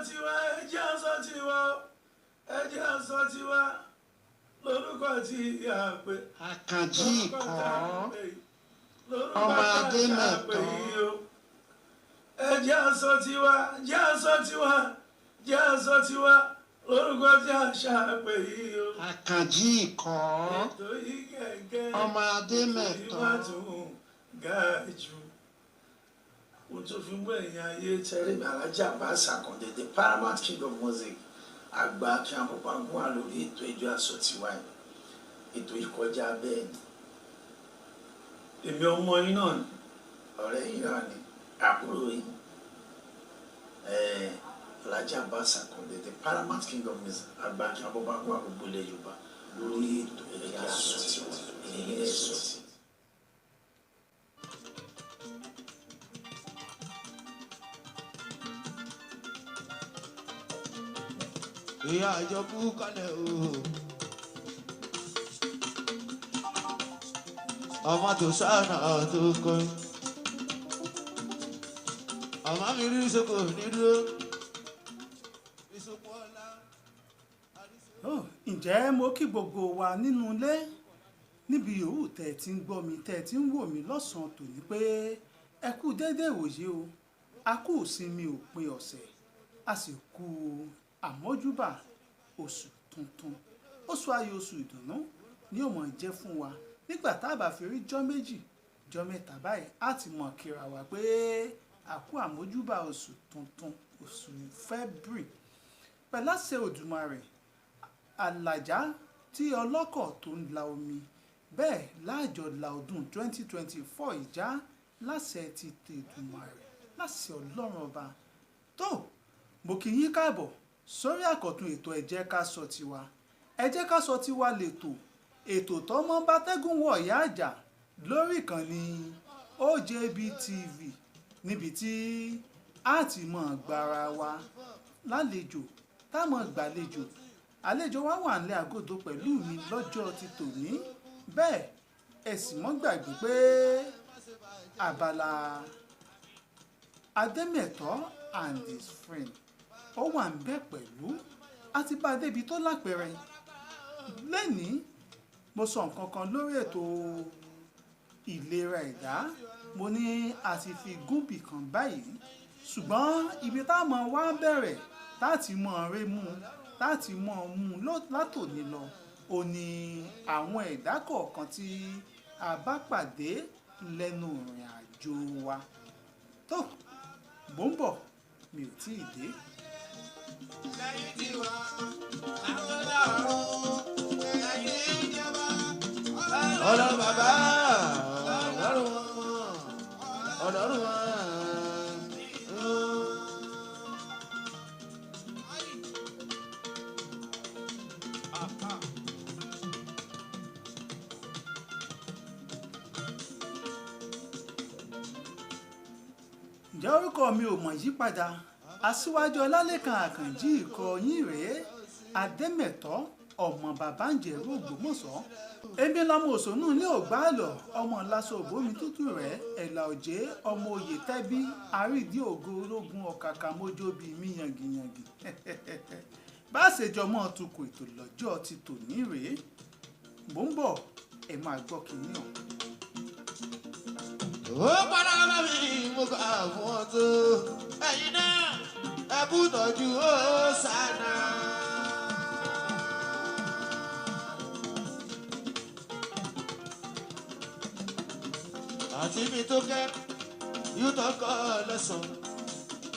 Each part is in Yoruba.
tiwa ẹ jẹ́ á sọ tiwa lórúkọ tí a pè Akanji kan ọmọ Ademeto. ẹ jẹ́ á sọ tiwa lórúkọ tí a ṣàpè yìí o. Akanji kan ètò yìí gẹ́gẹ́ ọmọ Ademeto. ìwà tún ga jù. mo tún fi mú ẹ̀yìn ayé tẹ́lẹ̀ Alhaji Abbas Akande, the paramount king of music, àgbà kí a kópa gún wa lórí ètò Ẹjọ́ Aṣọ Tiwa yìí. Ètò ìkọjá bẹ́ẹ̀ ni èmi ọmọ yín náà ni ọ̀rẹ́ yín náà ni àbúrò yín Alhaji Abbas Akande, the paramount king of music, àgbà kí a kópa gún wa gbogbo ilẹ̀ Yorùbá lórí ètò Ẹjọ́ Aṣọ Tiwa ilé ẹ̀sọ́ sí. Ìyá àjọkú kalẹ̀ o. Ọmọ tó sáànà tó kọ́. Ọmọ mi rí ìsopọ̀ nídúró. Ìsopọ̀ ọ̀la. Ǹjẹ́ mo kí gbogbo wa nínú ilé níbi yòówù tẹ́ ẹ ti ń gbọ́ mi tẹ́ ẹ ti ń wò mí lọ́sàn-án tòní pé ẹ kú déédéé ìwòye o, a kú ìsinmi òpin ọ̀sẹ̀, a sì kú àmójúbà oṣù tuntun. Oṣù ayọ̀, oṣù ìdùnnú ni yóò mọ̀ jẹ́ fún wa nígbà tá a bá fi rí jọ́ méjì jọ́ mẹ́ta báyìí á ti mọ̀ kíra wa pé a kú àmójúbà oṣù tuntun, oṣù February. Pẹ̀lú àṣẹ Òdùmarè, àlàjá tí ọlọ́kọ̀ tó ń la omi bẹ́ẹ̀ láàjọ la ọdún 2024 ìjà láṣẹ ti tèdùmarè, láṣẹ Ọlọ́run ọba. Tó mo kí yín káàbọ̀ sórí àkọ́tún ètò Ẹ Jẹ́ Ká Sọ Tiwa. Ẹ Jẹ́ Ká Sọ Tiwa lètò ètò tọ́mọ bá tẹ́gùn wọ̀ ìyá àjà lórí ìkànnì OJB TV, níbi tí a ti mọ̀ gbára wa lálejò táwọn gbàlejò. Àlejò wa wà nílé àgọ́dọ̀ pẹ̀lú mi lọ́jọ́ ti tòní. Bẹ́ẹ̀ ẹ sì mọ́ gbàgbé pé abala Ademeto and his friend ó wà ń bẹ pẹ̀lú, àti bá a débi tó lápẹẹrẹ. Lẹ́nìí mo sọ nǹkan kan lórí ètò ìlera ẹ̀dá, mo ní a ti fi gúnbì kan báyìí, ṣùgbọ́n ibi táwọn wá bẹ̀rẹ̀ láti mọ̀ ọ́rẹ́ mú láti mọ̀ mú látòní lọ ò ní àwọn ẹ̀dá kọ̀ọ̀kan tí a bá pàdé lẹ́nu ìrìn àjò wa. Tó mò ń bọ̀, mi ò tí ì dé. Ọlọ́run bàbá ọlọ́run wa. Ǹjẹ́ orúkọ mi ò mọ̀ yípadà? Aṣiwaju Olalekan Akanji ikọ̀ yín rèé, Ademeto ọmọ bàbá ń jẹ̀rú Ògbómọ̀ṣọ́. Èmi lọmọ òṣònú ní ògbálọ̀, ọmọ ńláṣọ òbómi tútù rẹ̀, ẹ̀là òjé ọmọ òye tẹ́bí, àrídìí ògo ológun ọ̀kàkà mójóbi mi yàngìyàngì. Bá a ṣèjọ mọ́ tukọ̀ ètò lọ́jọ́ ti tòní rèé. Mò ń bọ̀, ẹ máa gbọ́ kìíní ọ̀. Ó padà bá mi mo gbà fún ọ tó ẹ̀yin náà ẹ kú tọ́jú ó sànà. Àti mi tó kẹ́ yóò tó kọ́ lẹ́sàn-án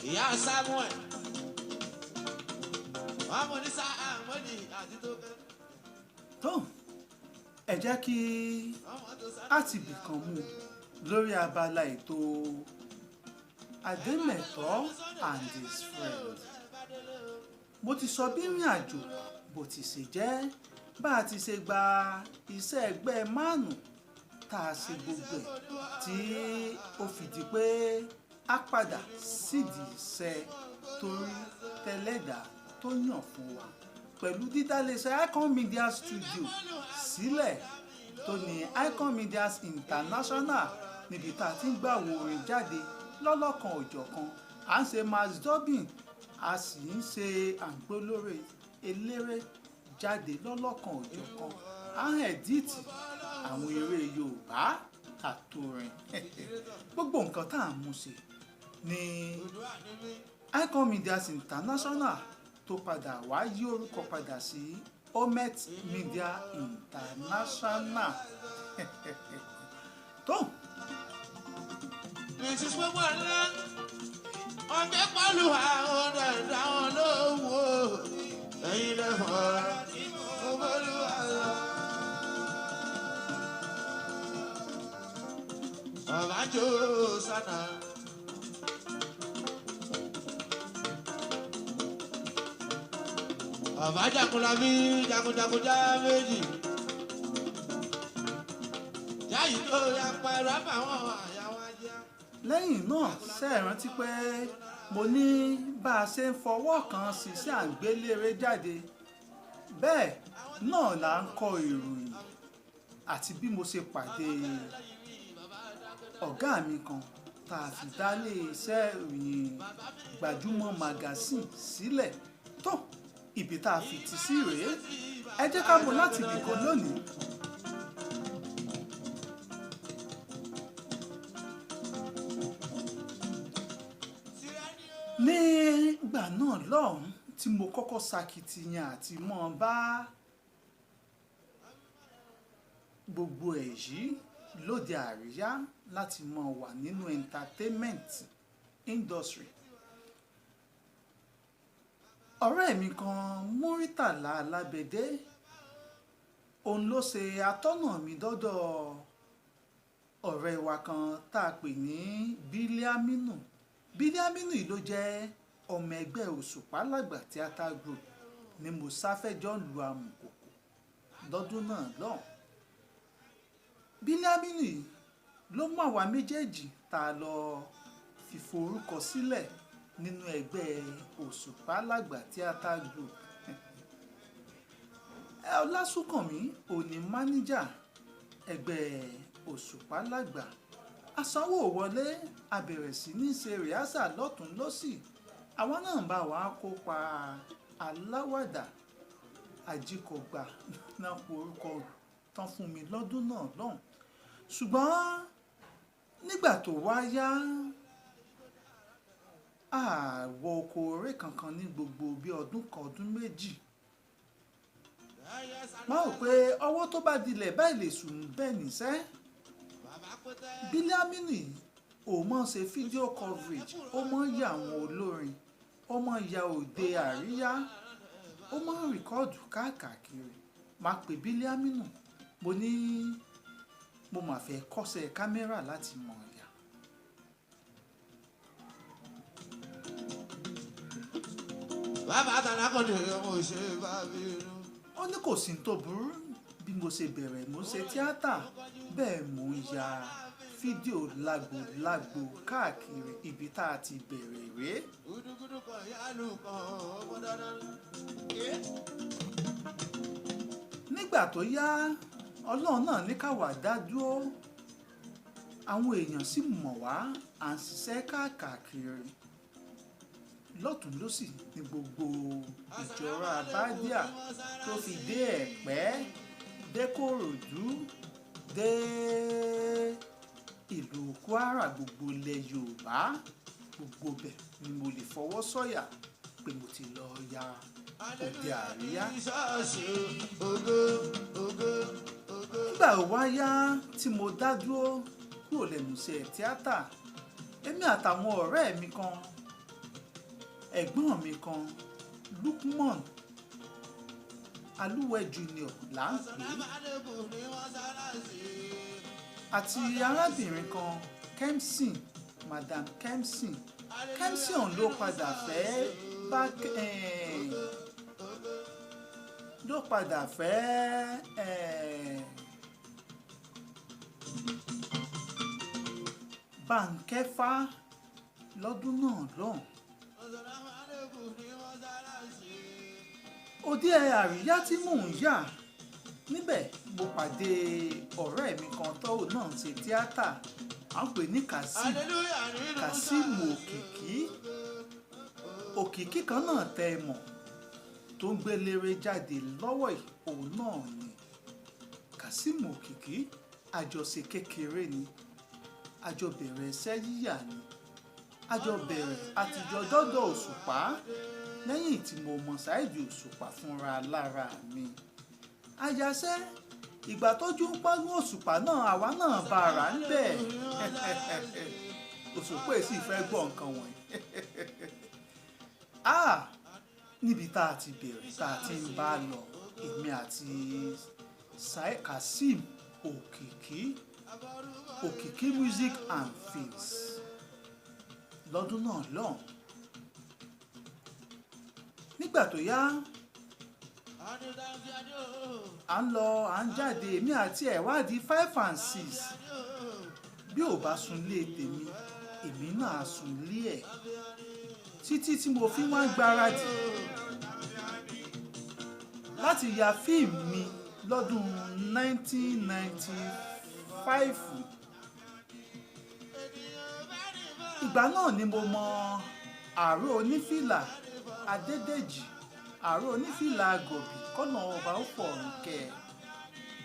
ìyá Samuel ọmọ ní Samuel àti tó kẹ́. Tó ẹ jẹ́ kí a ti bìkan mú lórí abala ètò Ademeto and his friend. Mo ti sọ bí ìrìn àjò bó ti ṣe jẹ́, bá a ti ṣe gba iṣẹ́ ẹgbẹ́ márùn-ún tá a ṣe gbogbo ẹ̀ tí ó fi di pé a padà sídìí iṣẹ́ torí tẹlẹ́dà tó yàn fún wa pẹ̀lú dídálẹ́sẹ̀ Icon Media Studio sílẹ̀ tó ní Icon Media International, níbi tá a ti ń gbàwò orin jáde lọ́lọ́kan òjọ̀kan. À ń ṣe mass dubbing, a sì ń ṣe àgbólóre eléré jáde lọ́lọ́kan òjọ̀kan á ẹ̀díìtì àwọn eré Yorùbá àtòrìn gbogbo nǹkan tá à ń mú ṣe ní Icon Medias International tó padà wá yí orúkọ padà sí Omet Media International tó. Mrs. Gbogbola ọ̀gbẹ́ pẹ̀lú àwọn ọ̀dọ̀ ìdáwọn lówó ẹ̀yin lẹ́fọ̀ Olúwa lọ. Ọ̀bájọ́ sánà. Ọ̀bájàkúnlábí jagunjagunjá méjì. Jáyì tó yà pa rábà wọn àyàwó ajá. Lẹ́yìn náà ṣe é rántí pé mo ní bá a ṣe ń fọwọ́ kan ṣiṣẹ́ àgbélére jáde bẹ́ẹ̀ náà là ń kọ ìròyìn àti bí mo ṣe pàdé ọ̀gá mi kan tá a fi dálé iṣẹ́ ìròyìn Gbajúmọ̀ magazine sílẹ̀ tó ibi tá a fi ti sí rèé ẹ jẹ́ ká mọ̀ láti ibì kan lónìí. Nígbà náà lọ́hùn tí mo kọ́kọ́ ṣakitiyan àti mọ́ bá gbogbo èyí lóde àríyá láti mọ́ wà nínú entertainment industry. Ọ̀rẹ́ mi kan Muritala Alábẹ́dé òun ló ṣe atọ́nà mi dọ́dọ̀ ọ̀rẹ́ wa kan tá a pè ní Bílíámínù. Bílíámínù yìí ló jẹ́ ọmọ ẹgbẹ́ Òṣùpá Lágbà Theatre Group ní Mùsáfẹ́jọ́ lu Amùkòkò lọ́dún náà lọ́hùn. Bílíámínù yìí ló mú àwa méjèèjì tá a lọ fìforúkọ sílẹ̀ nínú ẹgbẹ́ Òṣùpá Lágbà Theatre Group. Ọlásùnkànmí òní máníjà ẹgbẹ́ Òṣùpá Lágbà. Asanwó wọlé a bẹ̀rẹ̀ sí ní ṣe rìásà lọ́tún lọ́sì àwọn náà bá wa kópa aláwàdà àjíkọ̀gbà náà kó orúkọ tán fún mi lọ́dún náà lọ́hùn. Ṣùgbọ́n nígbà tó wá yá àwọ̀ oko oré kankan ní gbogbo bí ọdún kan ọdún méjì máa rò pé ọwọ́ tó bá dilẹ̀ báyìí lè sùn bẹ́ẹ̀ níṣẹ́. Bílíámínù ò mọ̀ ṣe fídíò coverage ó mọ̀ ya àwọn olórin ó mọ̀ ya òde àríyá ó mọ̀ rìkọ́ọ̀dù káàkiri máa pè Bílíámínù mo ní mo mà fẹ́ kọ́ṣẹ́ kámẹ́rà láti mọ̀ ọ̀yà. Bàbá àtàlákọ̀dé ọmọ ṣe bá mi rú. Ó ní kò sí tó burú bí mo ṣe bẹ̀rẹ̀ mo ṣe tíátà bẹ́ẹ̀ mo ń ya fídíò lágbo káàkiri ibi tá a ti bẹ̀rẹ̀ rèé. Gúdúgúdú kan yálù kan ọmọ dandan. Nígbà tó yá Ọlọ́run náà ní káwa dá dúró àwọn èèyàn sì mọ̀ wá à ń ṣiṣẹ́ káàkiri lọ́tún lósì ní gbogbo ìjọra Bádíà tó fi dé Ẹ̀pẹ́ dé Kòròdú dé ìlú Kwara gbogbo ilẹ̀ Yorùbá gbogbo bẹ̀ ni mo lè fọwọ́ sọ̀yà pé mo ti lọ ya òde àríyá. Nígbà wá yá tí mo dá dúró kúrò lẹ́nu iṣẹ́ tíátà èmi àtàwọn ọ̀rẹ́ mi kan ẹ̀gbọ́n mi kan Lukman Alúwẹ̀ Junior là ń pè é àti arábìnrin kan Kemson Madam Kemson ló padà fẹ́ Bánkẹ́fà lọ́dún náà lọ́hùn. Òde àríyá tí mò ń yà níbẹ̀ mo pàdé ọ̀rẹ́ mi kan tóun náà ń ṣe tíátà à ń pè ní Kazeem Òkìkí òkìkí kan náà tẹ́ ẹ mọ̀ tó ń gbé léré jáde lọ́wọ́ yìí òun náà ni Kazeem Òkìkí. Àjọṣe kékeré ni, àjọ bẹ̀rẹ̀ iṣẹ́ yíyà ni, àjọ bẹ̀rẹ̀ àtijọ́ dọ́dọ̀ Òṣùpá lẹ́yìn tí mo mọ̀ Saheed Òṣùpá fúnra lára mi. Àyàṣẹ́ ìgbà tójú ń pọ́n Òṣùpá náà àwa náà bá ara ń bẹ̀. Òṣùpá sì fẹ́ gbọ́ nǹkan wọ̀nyí. Níbi tá a ti bẹ̀rẹ̀ tá a ti ń bá lọ èmi àti Kazeem Òkìkí music and films lọ́dún náà lọ́hùn. Nígbà tó yá à ń lọ à ń jáde èmi àti ẹ̀wádìí 5 and 6 bí ò bá sunlé tèmi èmi náà sunlé ẹ̀ títí tí mo fi wá gbáradì láti ya fíìmù mi lọ́dún 1995. Ìgbà náà ni mo mọ Ààrò Onífìlà Adédèjì, Ààrò Onífìlà Gòbí kọ́nà ọba ó fọ̀rùn kẹ́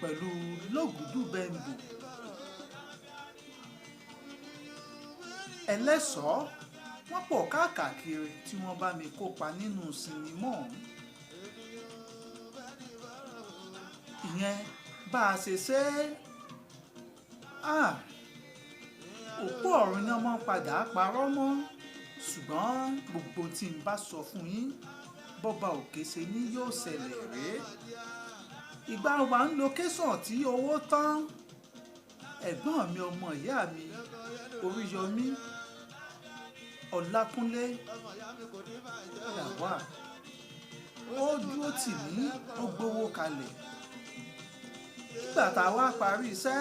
pẹ̀lú Lógùdù Bẹ́ńbò. Ẹlẹ́ṣọ̀ọ́ wọ́n pọ̀ káàkiri tí wọ́n bá mi kópa nínú sinimá ọ̀hún. Ìyẹn bá a ṣe ṣe òpó ọ̀run ni wọ́n padà parọ́ mọ́, ṣùgbọ́n gbogbo tí n bá sọ fún yín bọ́ba òkè ṣe ni yóò ṣẹlẹ̀ rèé. Ìgbà wà ń location tí owó tán, ẹ̀gbọ́n mi ọmọ ìyá mi Oríyọmí Ọlákúnlé Làwà ó dúró tì mí ó gbowó kalẹ̀. Nígbà tá a wá parí iṣẹ́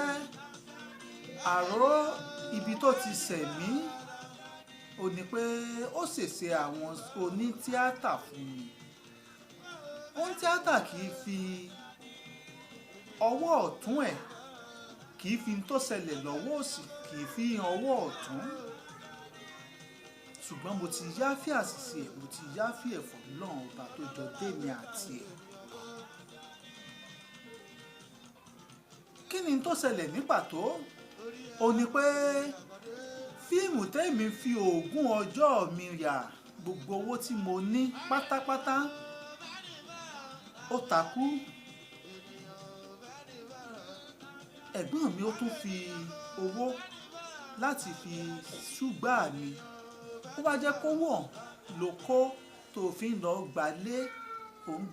Ààrò ibi tó ti sẹ̀mí ó ní pé ó ṣèṣe àwọn onítíátà fún mi. Onítíátà kì í fi ọwọ́ ọ̀tún ẹ̀ kì í fi tó ṣẹlẹ̀ lọ́wọ́ òsì kì í fi ọwọ́ ọ̀tún. Ṣùgbọ́n mo ti yáfí àṣìṣe ẹ̀ mo ti yáfí ẹ̀fọ́ lọ́hùn ọba tó jọ dèmi àti ẹ̀. Kí ni tó ṣẹlẹ̀ ní pàtó? Ó ní pé fíìmù tẹ́mi fi ogún ọjọ́ mi yà gbogbo owó tí mo ní pátápátá ó takú. Ẹ̀gbọ́n mi ó tún fi owó láti fi ṣùgbà mi ó wá jẹ́ kó wọ̀ ló kó tó fi ń lọ gbalé òun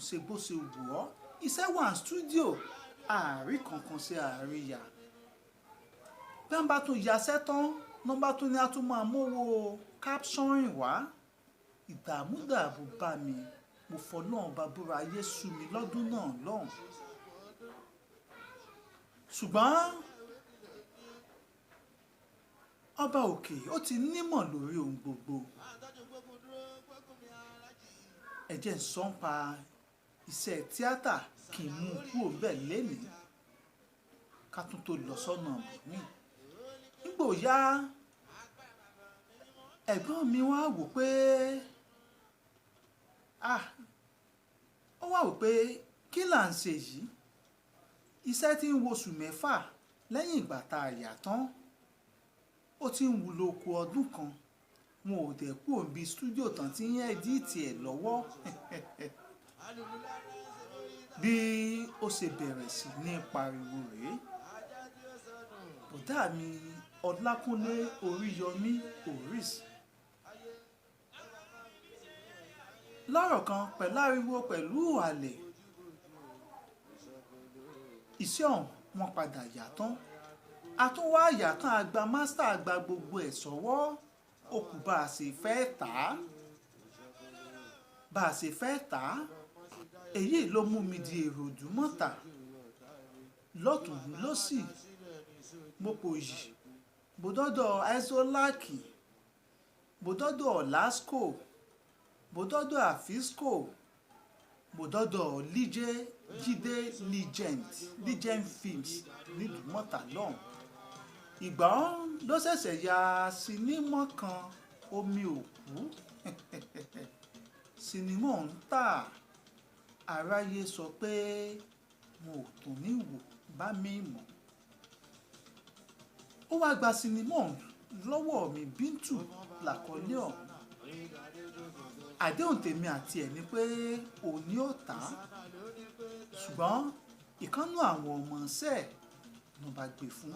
ṣe bó ṣe wù ọ́. Iṣẹ́ wà ní stúdíò ààrí kankan sí àríyá. Bí wọ́n bá tún yaṣẹ́ tán wọ́n bá tún ní a tún máa mówó captioning wá. Ìdààmúdààbò bá mi mo fọlọ́run bá búra ayé sú mi lọ́dún náà lọ́hùn. Ṣùgbọ́n ọba òkè ó ti nímọ̀ lórí ohun gbogbo. Ẹ jẹ́ n sọ nípa iṣẹ́ tíátà kí n mú kúrò bẹ́ẹ̀ lénìí ká tún tó lọ sọ́nà mi. Nígbò yá ẹ̀gbọ́n mi wá wò pé ó wá wò pé kí là ń ṣe yìí. Iṣẹ́ tí ń woṣù 6 lẹ́yìn ìgbà tá a yà tán ó ti ń wúlò oko ọdún kan wọn ò dẹ̀ kú òǹbí stúdíò tán tí ń ẹ́díìtì ẹ̀ lọ́wọ́. Bí ó ṣe bẹ̀rẹ̀ sí ní pariwo rèé. Bọ̀dá mi Ọlákúnlé Oríyọmí Oris lọ́rọ̀ kan pẹ̀lú ariwo pẹ̀lú àlẹ̀ iṣẹ́ ọ̀hún wọn padà yà tán a tún wá yà tán àgbà mástà àgbà gbogbo ẹ̀ sọ́wọ́ ó kù bá a ṣe fẹ́ tà á èyí ló mú mi di èrò Ìdúmọ̀tà lọ́tùn lósì mo pò yìí mo dọ́dọ̀ Isolaki mo dọ́dọ̀ Lasco mo dọ́dọ̀ Afisco mo dọ́dọ̀ Jídé Legend Films nídùúmọ̀tà lọ́hùn. Ìgbà ló ṣẹ̀ṣẹ̀ ya sinimá kan Omi Òkú sinimá ń tà aráyé sọ pé wọn ò tún ní wò bá mi mọ̀ ó wá gba sinimá lọ́wọ́ mi Bíntù làkọlé ọ̀hún àdéhùn tèmi àti ẹ̀ ni pé òní ò tà á ṣùgbọ́n ìkànnù àwọn ọmọ ṣẹ́ ló bá gbé fún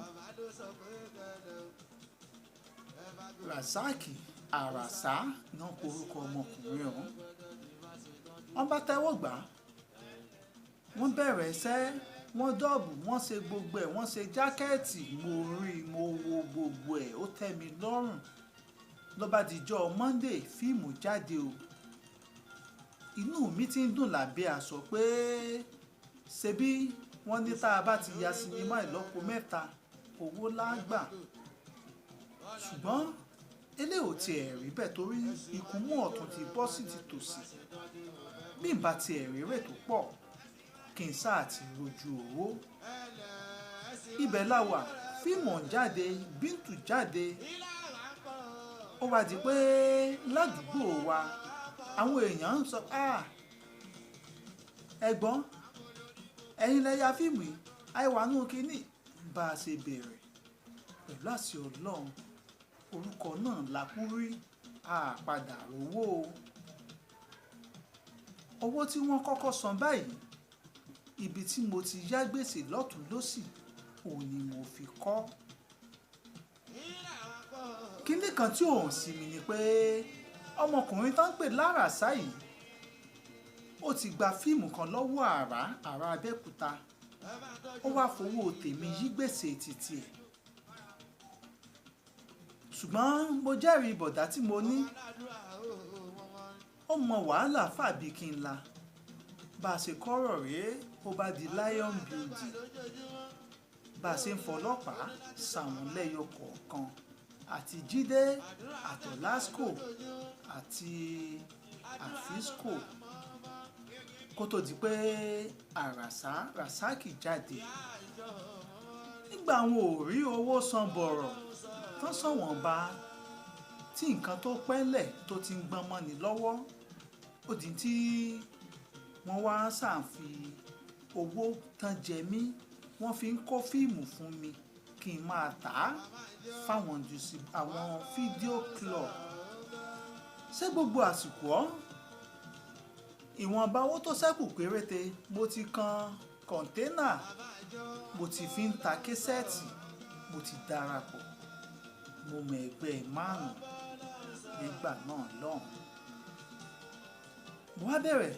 Razaki Àràsá náà korúkọ ọmọkùnrin ọ̀hún wọ́n bá tẹ́wọ́ gbà á wọ́n bẹ̀rẹ̀ iṣẹ́ wọ́n dọ́ọ̀bù wọ́n ṣe gbogbo ẹ̀ wọ́n ṣe jákẹ́ẹ̀tì mo rí mo wo gbogbo ẹ̀ ó tẹ́ mi lọ́rùn ló bá dijọ́ Monday fíìmù jáde o inú mi ti ń dùn lábẹ́ aṣọ pé ṣebí wọ́n ní tá a bá ti ya sinimá ìlọ́po mẹ́ta owó lágbà ṣùgbọ́n eléyìí ò tiẹ̀ rí bẹ́ẹ̀ torí ikú mú ọ̀tún ti bọ́ sí ti tòsí bí n bá tiẹ̀ rérè tó pọ̀ kí n sáà ti rojú owó ibẹ̀ láwà fíìmù jáde Bíntù jáde ó wá di pé ládùúgbò wa àwọn èèyàn ń sọ ẹ̀gbọ́n ẹ̀yin lẹ ya fíìmù yìí àìwánú kínní bá a ṣe bẹ̀rẹ̀ pẹ̀lú àṣẹ Ọlọ́run orúkọ náà lákúrí àpadà owó owó tí wọ́n kọ́kọ́ san báyìí ibi tí mo ti yá gbèsè lọ́tún lọ́sì òun ni mo fi kọ́ kínní kan tí òun sì mí ni pé ọmọkùnrin tó ń pè láràsá yìí ó ti gba fíìmù kan lọ́wọ́ àrà Abẹ́òkúta ó wá fowó tèmi yí gbèsè títì ẹ̀ ṣùgbọ́n mo jẹ́rìí bọ̀dá tí mo ní ó mọ wàhálà fàbí kí n la bá a ṣe kọ́rọ̀ rèé ó bá di Lion Building bá a ṣe ń fọlọ́pàá sàwọn lẹ́yọ kọ̀ọ̀kan àti Jídé àtọ̀lásco àti àfíṣkò kó tó di pé Razaki jáde nígbà àwọn ò rí owó san bọ̀rọ̀ tán sọ̀wọ́nba tí nǹkan tó pẹ́lẹ̀ tó ti ń gbọ́n mọ́ni lọ́wọ́ ó di tí wọ́n wá ṣàǹfi owó tán jẹ mí wọ́n fi ń kó fíìmù fún mi kí n máa tà á fáwọn àwọn fídíò club ṣé gbogbo àsìkò ọ́ ìwọ̀nba owó tó ṣẹ́kù péréte mo ti kan kọ̀ńténà mo ti fi ń ta késẹ́ẹ̀tì mo ti darapọ̀ mo mọ ẹgbẹ́ márùn-ún nígbà náà lọ́hùn mo wá bẹ̀rẹ̀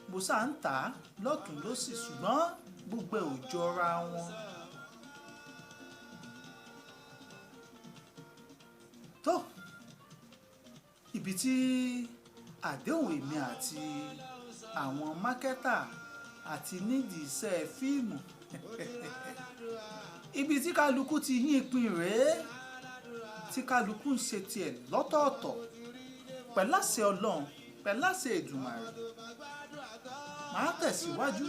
mo sá ń tà á lọ́tún lósì ṣùgbọ́n gbogbo ẹ̀ ò jọra wọn. tó ibi tí àdéhùn èmi àti àwọn mákẹ́tà àti nídìí iṣẹ́ fíìmù ibi tí kálukú ti yín ìpín rèé tí kálukú ń ṣe tiẹ̀ lọ́tọ̀ọ̀tọ̀ pẹ̀láṣẹ Ọlọ́run pẹ̀láṣẹ Èdùmàrè màá tẹ̀síwájú.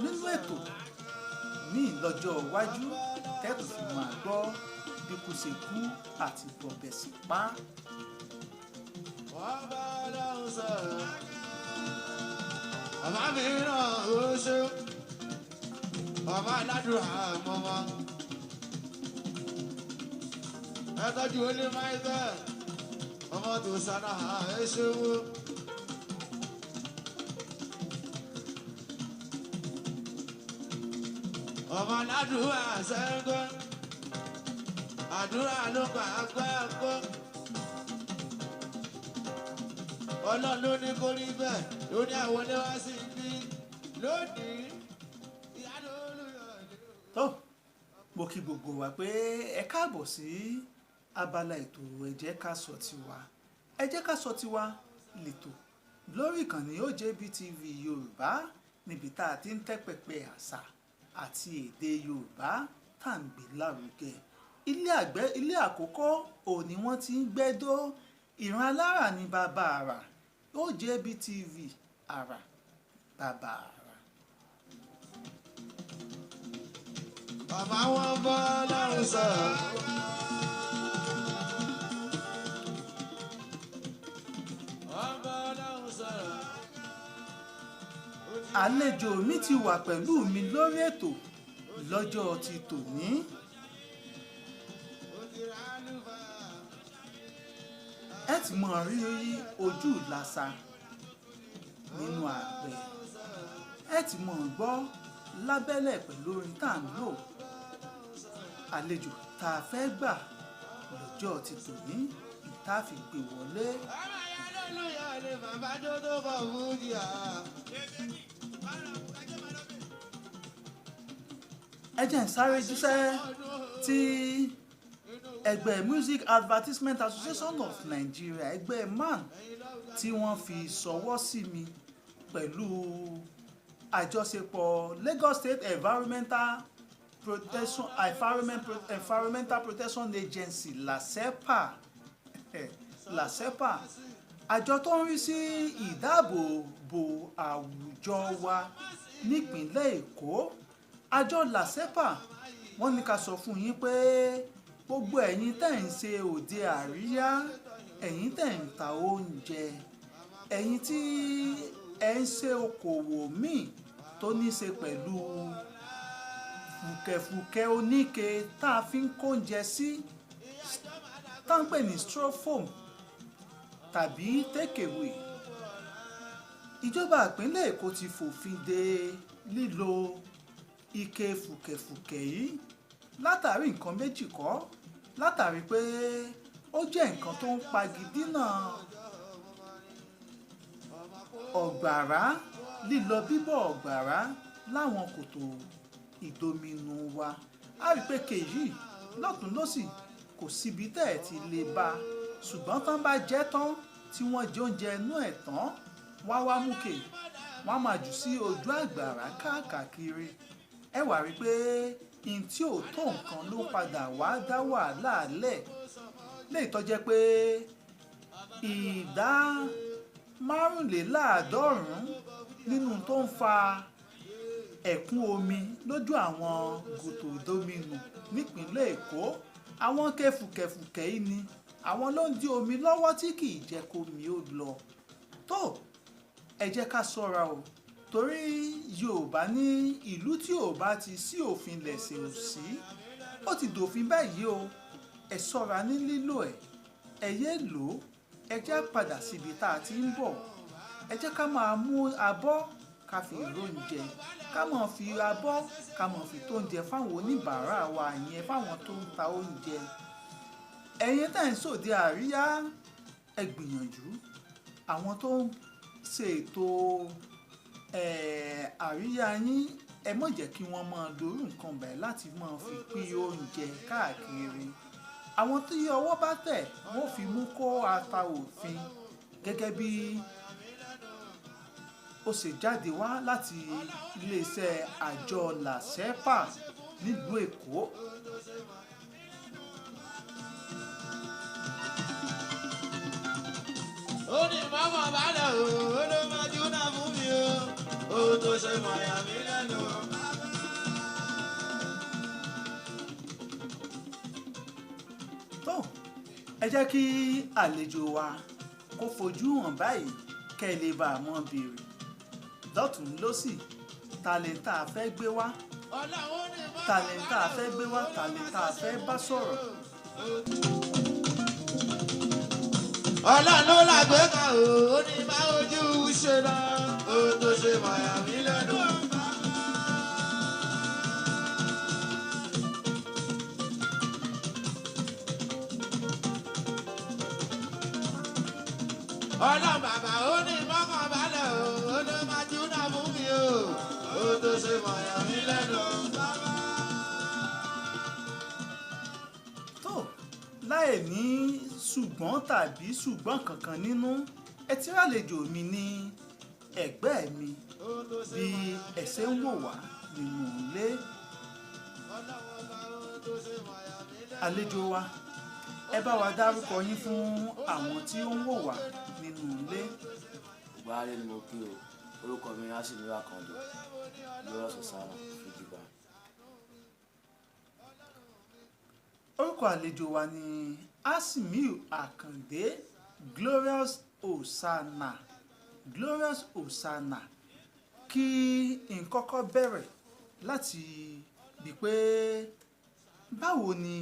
nínú ètò ní lọ́jọ́ iwájú tẹ́tù fi máa gbọ́ bí kò ṣe kú àti bọ̀bẹ̀ sí pa. Ọmọ mi ràn ó ṣe ọmọ aládùn àmọ́mọ́ ẹ tọ́jú ó lé máìtẹ́ ọmọ tó sáná ẹ ṣéwó. ọmọ aládùn àṣẹ́ńgọ́ àdúrà ló gbà gbàgbọ́ Ọlọ́run ló ní kó rí bẹ́ẹ̀ ló ní àwọn oníwá sí bí lónìí ìyá ló lóyọ̀. tó mo kí gbogbo wa pé ẹ káàbọ̀ sí abala ètò ẹ jẹ́ ká sọ tiwa ẹ jẹ́ ká sọ tiwa lẹ́tọ̀ lórí ìkànnì OJB TV Yorùbá níbi tá a ti ń tẹ́ pẹpẹ àṣà àti èdè Yorùbá tá à ń gbé lárugẹ ilé àkọ́kọ́ òní wọ́n ti ń gbẹ́dọ́ ìran alára ní bàbá àrà OJB TV àrà bàbá àrà. bàbá wọn bọ́ lọ́rùn sọ̀rọ̀. àlejò mi ti wà pẹ̀lú mi lórí ètò lọ́jọ́ ti tòní. ẹ ti mọ̀ rí ojú làṣà nínú àgbẹ̀, ẹ ti mọ̀ gbọ́ lábẹ́lẹ̀ pẹ̀lú orin tá à ń lò. àlejò tá a fẹ́ gbà lọ́jọ́ ti tòní tá a fi gbé wọlé. ẹ jẹ́ ń sáré jíṣẹ́ tí ẹgbẹ́ Music Advertisement Association of Nigeria, ẹgbẹ́ MAN, tí wọ́n fi ṣọwọ́ sí mi pẹ̀lú àjọṣepọ̀ Lagos State Environmental Protection Agency LASEPA, àjọ tó ń rí sí ìdáàbòbò àwùjọ wa nípínlẹ̀ Èkó. àjọ LASEPA wọ́n ní ká sọ fún yín pé gbogbo ẹ̀yin tẹ̀ ń ṣe òde àríyá, ẹ̀yin tẹ̀ ń ta oúnjẹ, ẹ̀yin tí ẹ ń ṣe okòwò míì tó ní ṣe pẹ̀lú fùkẹ̀fùkẹ̀ oníke tá a fi ń kóúnjẹ sí, tá ń pè ní styrofoam tàbí takeaway. ìjọba ìpínlẹ̀ Èkó ti fòfin de lílo ike fùkẹ̀fùkẹ̀ yìí látàrí nǹkan méjì kọ́, látàrí pé ó jẹ́ nǹkan tó ń pagidínà ọ̀gbàrá, lílọ bíbọ̀ ọ̀gbàrá láwọn kòtò ìdominú wa. a rí pé kèyí lọ́tún lọ́sì kò síbi tẹ́ ẹ̀ ti lè bá, ṣùgbọ́n tán bá jẹ́ tán tí wọ́n jẹ oúnjẹ inú ẹ̀ tán, wá mú kè wọ́n á máa jù sí ojú àgbàrá káàkiri. ẹ wá rí pé in tí ò tó nǹkan ló padà wá dá wàhálà lẹ̀, léyìí tó jẹ́ pé ìdá 95 nínú tó ń fa ẹ̀kún omi lójú àwọn gòtò ìdominù nípínlẹ̀ Èkó, àwọn kẹfùkẹfùkẹ̀ yìí ni àwọn ló ń dí omi lọ́wọ́ tí kì í jẹ́ kómi ó lọ. tó ẹ jẹ́ ká ṣọ́ra o, torí Yorùbá ní ìlú tí ò bá ti sí òfin lẹ̀sẹ̀ ò sí. ó ti dòfin báyìí o, ẹ ṣọ́ra ní lílò ẹ̀, ẹ yé lò ó, ẹ jẹ́ padà síbi tá a ti ń bọ̀. ẹ jẹ́ ká máa mú abọ́ ká fi róúnjẹ, ká máa fi abọ́ ká máa fi tóúnjẹ fáwọn oníbàárà wa yẹn, fáwọn tó ń ta oúnjẹ. ẹ̀yin tẹ́ ń sòde àríyá, ẹ gbìyànjú, àwọn tó ń ṣètò àríyá yín, ẹ má jẹ́ kí wọ́n máa lórú nǹkan bẹ́ẹ̀ láti máa fi pín oúnjẹ káàkiri. àwọn tí ọwọ́ bá tẹ̀ wọ́n fi mú kó ata òfin, gẹ́gẹ́ bí ó ṣe jáde wá láti iléeṣẹ́ àjọ LASEPA nílùú Èkó. ó ní mọ́mọ́ balẹ̀ o, ó ló máa jóná fún mi o, ó tó ṣe mọ̀yà mí lẹ́nu. tó ẹ jẹ́ kí àlejò wa kó fojú hàn báyìí, kẹ́ ẹ lè bá a mọ̀ béèrè lọ́tún lọ́sì tàlẹ́ńtà fẹ́ gbé wá, tàlẹ́ńtà fẹ́ gbé wá, tàlẹ́ńtà fẹ́ bá sọ̀rọ̀. Ọlọ́run la gbé ká o, ó ní bá ojú ṣe lọ, ó tó ṣe mọ̀yà mí lẹ́nu. Ọlọ́run bàbá ó ní mọ́kàn balẹ̀ o, ó ló máa jóná fún mi o, ó tó ṣe mọ̀yà mí lẹ́nu. tó láì ní ṣùgbọ́n tàbí ṣùgbọ́n kankan nínú, ẹ ti rálejò mi ní ẹ̀gbẹ́ mi bí ẹ ṣe ń wò wá nínú ilé. àlejò wa, ẹ bá wa dárúkọ yín fún àwọn tí ó ń wò wá nínú ilé. Buhari ni mo kí o, orúkọ mi Aṣiwaju lọ́rọ̀ sọ̀sára fìdíbà. orúkọ àlejò wa ni Asimiu Akande Glorious Hosanna kí n kọ́kọ́ bẹ̀rẹ̀ láti bí pé báwo ni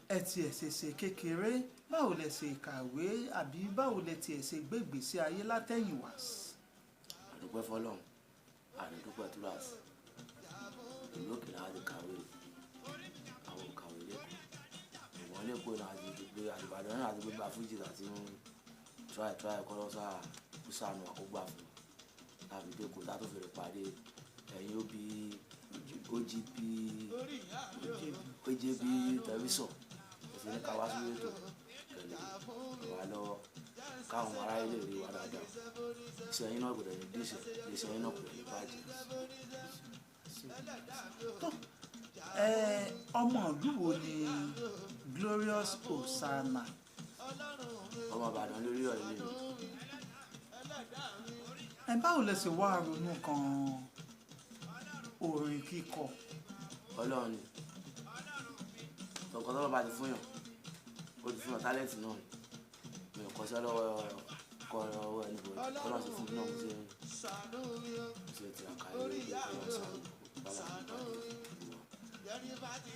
ẹ tiẹ̀ ṣe kékeré, báwo lẹ ṣe kàwé àbí báwo lẹ tiẹ̀ ṣe gbé ìgbésí ayé látẹ̀yìnwá. àdúpẹ́ fọlọ́run àdúpẹ́ túláàsì ìlú òkè láti kàwé àwọn òkàwé lẹ́kọ̀ọ́ ìwọ̀n lẹ́kọ̀ọ́ náà àti gbé àdìbàdàn náà àti gbégbá fújì àti try kọ́lọ́sà kùsànù àkógbà fún tàbí dẹ́kọ̀ tá tó fèrè pàdé ẹ̀yìn OJB tẹ̀wísọ̀ ẹ̀sìn ní káwá sí ètò tẹ̀lé wà lọ́wọ́ káwọn ará ilé rí wa dáadáa iṣẹ́ yín náà gbọ́dọ̀ ní díṣẹ́ iṣẹ́ yín náà gbọ́dọ̀ ní bàjẹ́. ọmọ ìlú wo ni Glorious Hosanna? ọmọ Ìbàdàn lórí ọ̀rẹ́ mi. báwo lẹ ṣe wá ronú kan orin kíkọ? Ọlọ́run ni tọkàn tó bá ti fún yàn ó ti fún yàn tálẹ́ǹtì náà mi ò kọsẹ́ lọ́wọ́ ẹni bọ̀ Ọlọ́run ti fún mi náà mo ṣe ti àkàyè lórí Ọlọ́run sáré bàbá mi pàdé.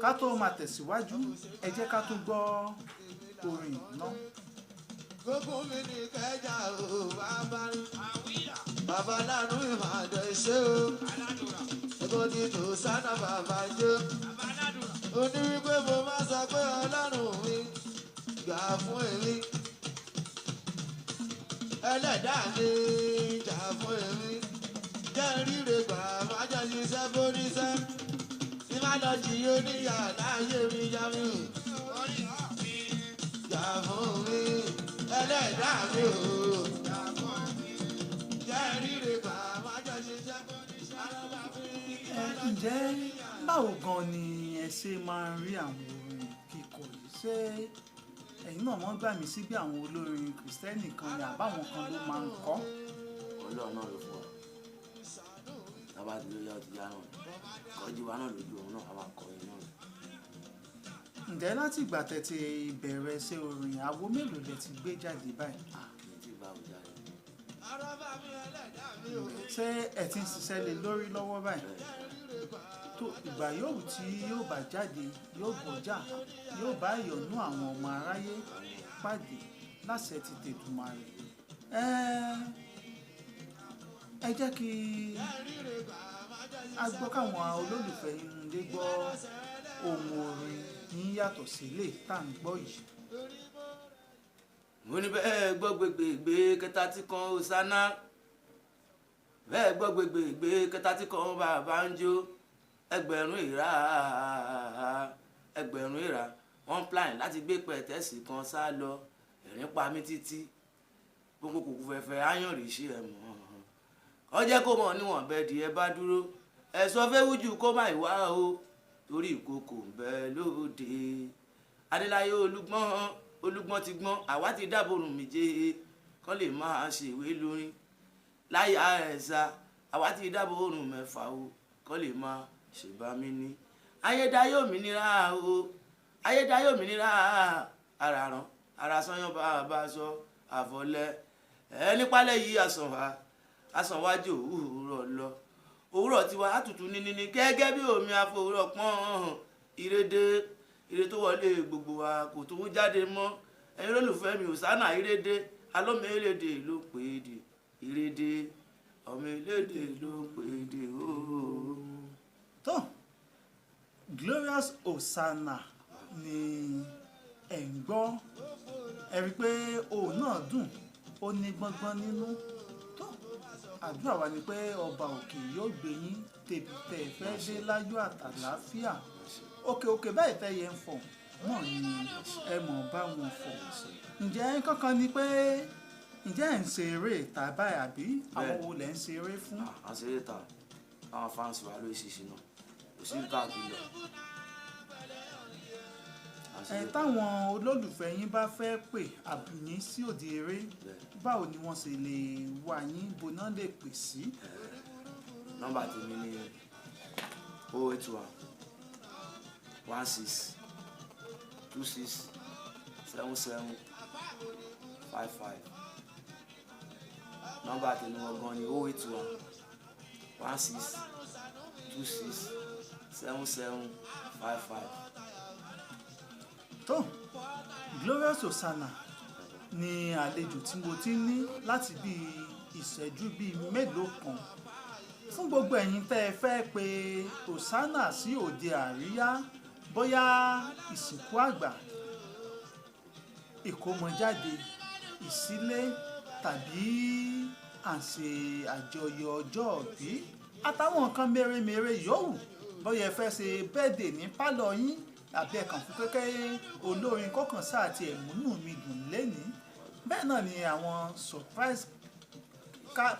ká tó máa tẹ̀síwájú ẹ jẹ́ ká tún gbọ́ orin náà. gbogbo mi ní kẹjà o bàbá lánú ìmàdé ṣe o èkó ní tòsánà bàbá jẹ ó ní wípé mo máa sọ pé Ọlọ́run mi gbà fún èmi ẹlẹ́dàá mi jà fún èmi jẹ́ ríre gbà má jẹ́ ṣiṣẹ́ fóníṣẹ́ tí má lọ jí oníyà láyé mi yá mi jà fún mi ẹlẹ́dàá mi ò jà fún mi jẹ́ ríre gbà má jẹ́ ṣiṣẹ́ fóníṣẹ́. ǹjẹ́ báwo gan ni ẹ ṣe máa ń rí àwọn orin kíkọ yìí? ṣé ẹ̀yin náà wọ́n gbà mí sí bí àwọn olórin kìrìsìtẹ́nì kan ni àbáwọn kan ló máa ń kọ? Ọlọ́run náà ló fún wa tábà tí ló yá ọtí yá náà kọjú wa náà lójú òun náà a máa kọ iná rẹ̀. ǹjẹ́ láti ìgbà tẹ̀tẹ̀ ìbẹ̀rẹ̀ ṣe orin àwo mélòó lẹ ti gbé jáde báyìí? mi ti bá òun jáde. ṣé ẹ ti ń ṣiṣẹ́ lé lórí lọ́wọ́ báyìí? tó ìgbà yòówù tí yóò bá jáde yóò bọjá yóò bá ìyọ́nú àwọn ọmọ aráyé pàdé láṣẹ ti tètùmàrè. ẹ jẹ́ kí a gbọ́ káwọn olólùfẹ́ inú ilé gbọ́ ohun orin yín yàtọ̀ sílé tá à ń gbọ́ yìí. mo ní bẹ́ẹ̀ gbọ́ gbègbè kẹta tí kan Hosanna bẹ́ẹ̀ gbọ́ gbègbè kẹta tí kan bàbá ń jó ẹgbẹ̀rún ìrà wọ́n plan láti gbé pẹ̀tẹ́sì kan sá lọ ẹ̀rín pa mí títí gbogbo kòkó fẹ́fẹ́ áyànrí sí ẹ̀ mọ́ ọ jẹ́ kó mọ̀ níwọ̀n bẹ́ẹ̀ di ẹ bá dúró ẹ sọ fẹ́ wújú kó má ìwá o torí ìkòkò ń bẹ lóde adélayé olúgbọ́n ti gbọ́n àwa ti dábòrùn méje kán lè máa ṣèwé lórí láyà ẹ̀sà àwa ti dábòrùn mẹ́fà o kán lè máa ṣèbámi ní ayédáyé òmìnira o ayédáyé òmìnira àràràn àràsányán bàbá sọ àfọlẹ́ nípalẹ̀ yìí àsànwájú òwúrọ̀ lọ òwúrọ̀ tiwa àtútù níní gẹ́gẹ́ bí omi àfòwúrọ̀ pọ́n ire tó wọlé gbogbo wa kò tó jáde mọ́ ẹ̀yin olólùfẹ́ mi Hosanna ìrédé alọ́mọ elédè ló pè é dè ìrédé ọmọ elédè ló pè é dè ooo. tó Glorious Hosanna ni ẹ̀ ń gbọ́ ẹ rí i pé òun náà dùn ó ní gbọ́ngbọ́n nínú. tó àdúrà wa ni pé ọba òkè yóò gbé yín tèbi tẹ́ ẹ fẹ́ dé láyọ̀ àtàlàáfíà òkè báyìí tẹ́ yẹ ń fọ̀ náà ni ẹ mọ̀ bá wọn fọ̀. ǹjẹ́ kankan ni pé ǹjẹ́ ẹ̀ ń ṣe eré ìta báyìí àbí àwọn wo lẹ̀ ń ṣe eré fún? à ń ṣeré ta àwọn fáǹsì wa ló ṣiṣẹ́ náà kò sí káàkiri lọ. táwọn olólùfẹ́ yín bá fẹ́ pè àbùyín sí òde eré báwo ni wọ́n ṣe lè wá yín bó náà lè pè sí? nọ́mbà tèmi ni 081 16 26 77 55. Nọ́mbà tèmi gangan ni 081 16 26 77 55. tó Glorious Hosanna ni àlejò tí mo ti ní láti bí ìṣẹ́jú bíi mélòó kan fún gbogbo ẹ̀yin tẹ́ ẹ fẹ́ pe Hosanna sí òde àríyá, bóyá ìsìnkú àgbà, ìkómọjáde, ìsílé tàbí à ń ṣe àjọyọ̀ ọjọ́ ìbí àtàwọn nǹkan mèremère yòówù, bóyá ẹ fẹ́ ṣe bẹ́ẹ̀dẹ̀ ní pálọ̀ yín àbí ẹ̀kàn fún kékeré olórin kọ̀ọ̀kan sáà àti ẹ̀múnú mi dùn lẹ́nìí. Bẹ́ẹ̀ náà ni àwọn surprise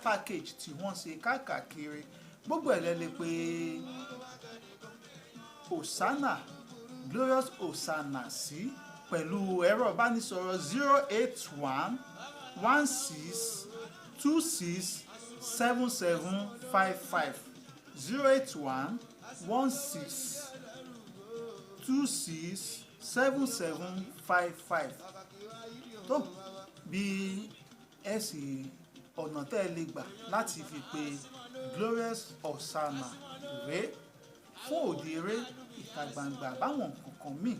package tí wọ́n ṣe káàkiri gbogbo ẹ̀ lẹ́lẹ́ pé Hosanna, Glorious Hosanna sí pẹ̀lú ẹ̀rọ ìbánisọ̀rọ̀ 081 16 26 7755 081 16 26 7755. tó bí ẹ sì ọ̀nà tẹ́ ẹ lè gbà láti fi pe Glorious Hosanna rèé fún òde eré ìta gbangba báwọn kankan míì.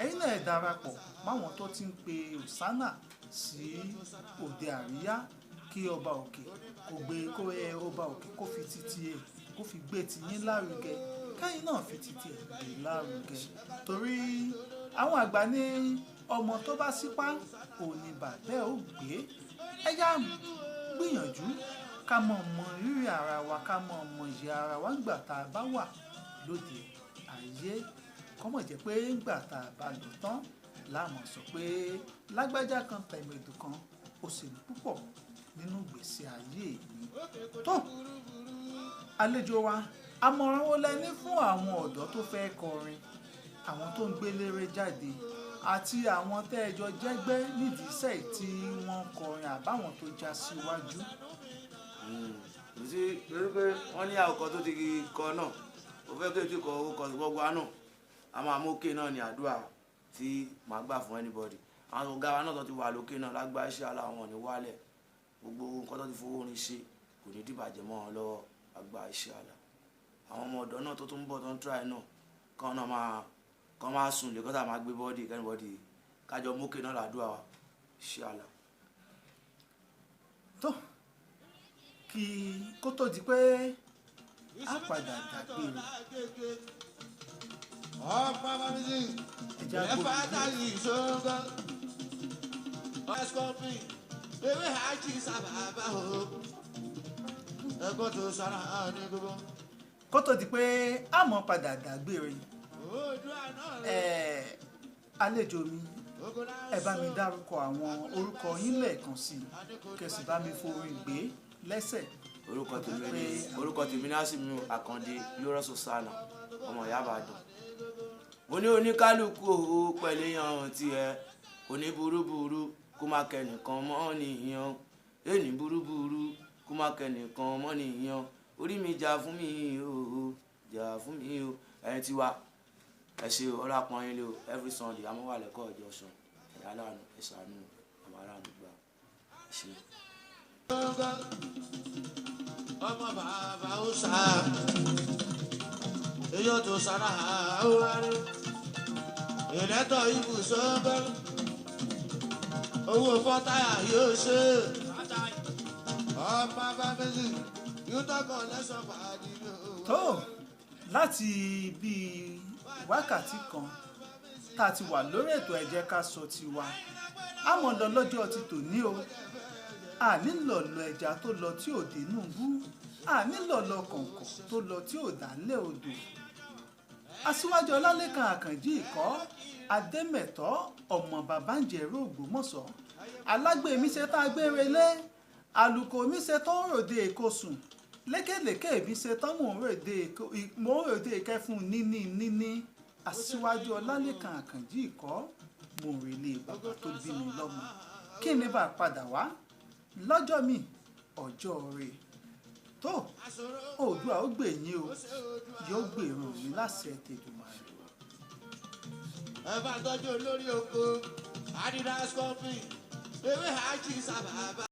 Ẹ̀yin náà ẹ darapọ̀ máwọn tó ti ń pe Hosanna sí òde àríyá kí ọba òkè ọba òkè kó fi títí ẹ̀ kó fi gbé tiyín lárugẹ, kẹ́yìn náà fi títí ẹ̀ gbé lárugẹ. Torí àwọn àgbà ní ọmọ tó bá sípá òní bàbá ẹ̀ ó gbé. Ẹ já gbìyànjú ká mọ̀ mọ̀ rírì ara wa, ká mọ̀ mọ̀ ìyè ara wa ńgbà tá a bá wà lóde ayé, kọ́mọ̀ jẹ́ pé ńgbà tá a bá lò tán láàmú sọ pé lágbájá kan tẹ̀mẹ̀dù kan ó sì ní púpọ̀ nínú ìgbésí ayé mi. tó àlejò wa, àmọ̀ràn wo lẹ ní fún àwọn ọ̀dọ́ tó fẹ́ kọrin, àwọn tó ń gbélére jáde àti àwọn tẹ́ ẹ jọ jẹ́gbẹ́ nídìí iṣẹ́ tí wọ́n ń kọrin àbáwọn tó já síwájú? Torí pé wọ́n ní àwòkọ tó ti kọ náà ó fẹ́ kí ètò ìkọ̀ owó kọ sí gbogbo àná a máa mókè náà ní àdúrà tí màá gbà fún anybody. Àwọn ọ̀gá wa náà tó ti wà lókè náà lágbá iṣẹ́ aláwọn ní wálẹ̀, gbogbo nǹkan tó ti fowó orin ṣe kò ní dìbàjẹ́ mọ́ wọn lọ́wọ́ àgbà iṣẹ́ àlà. Àwọn ọmọ ọ̀dọ́ náà tó tún ń bọ̀ tó ń try náà kán máa sùn lè kọ́tà máa gbé bọ́dì kẹ́nìbọ́dì kájọ mókè náà làdúrà wa iṣẹ́ àlà. tó kí kó tó di pé a padà dàgbé rẹ̀ ọ̀pá bàbísí ẹja ẹ̀fà àtàlì ìṣòro ọ̀ẹ́sìkọ́pì ewé àjí sábàbà o ẹ̀kọ́ tó sára ní gbogbo. kó tó di pé a mọ̀ padà dàgbé rẹ̀ àlejò mi, ẹ bá mi dárúkọ àwọn orúkọ yín lẹ́ẹ̀kan sí i kẹsì bá mi forin gbé lẹ́sẹ̀. orúkọ tèmi ní Aṣiwaju Akanji Glorious Hosanna ọmọ Ìyá Ìbàdàn. mo ní oníkálukú òhò pẹ̀lú yan tiẹ̀, òní burúburú kó má kẹ́nìkan mọ́ nìyàn, èní burúburú kó má kẹ́nìkan mọ́ nìyàn, orí mi jà fún mi o, jà fún mi o. ẹ̀yin ti wá ẹ ṣe ọlápọn yín lé o, every Sunday àmọ́ wà lẹ́kọ̀ọ́ ọjọ́ sàn ẹ̀yà aláàánú ẹ̀ṣánú àwọn aráàlú gbà ṣe. ọmọ bàbá ó sá èyí tó sára ó wá rí ìlẹ́tọ̀ ibùsọ̀ bẹ́ẹ̀ owó fọ́táyà yóò ṣe ọmọ bàbáṣì yóò tọkàn lẹ́sọ̀ pàdé lò. tó láti bíi wákàtí kan tá a ti wà lórí ètò ẹ jẹ́ ká sọ tiwa, àmọ́ lọ lọ́jọ́ ti tòní o. àní lọ̀lọ̀ ẹja tó lọ tí ò dénú bú, àní lọ̀lọ̀ kọ̀ǹkọ̀ tó lọ tí ò dálẹ̀ odò. Aṣiwaju Olalekan Akanji ìkọ́ Ademeto ọmọ bàbá ń jẹ̀rọ Ògbómọ̀ṣọ́, alágbè mi ṣe tá a gbére lé, àlùkò mi ṣe tó ń ròde èkó sùn, lékèlékè mi ṣe tán mò ń ròde ìkẹfún níní. Aṣiwaju Olalekan Akanji ìkọ́ mo rèlé bàbá tó bí mi lọ́mọ, kí ni bá padà wá lọ́jọ́ mi ọjọ́ rẹ̀. tó Oòduà ó gbè yín o, yóò gbèrò mi láṣẹ tèdùmàrè. ẹ bá tọ́jú olórí oko Adidas company ewé hajj sábà.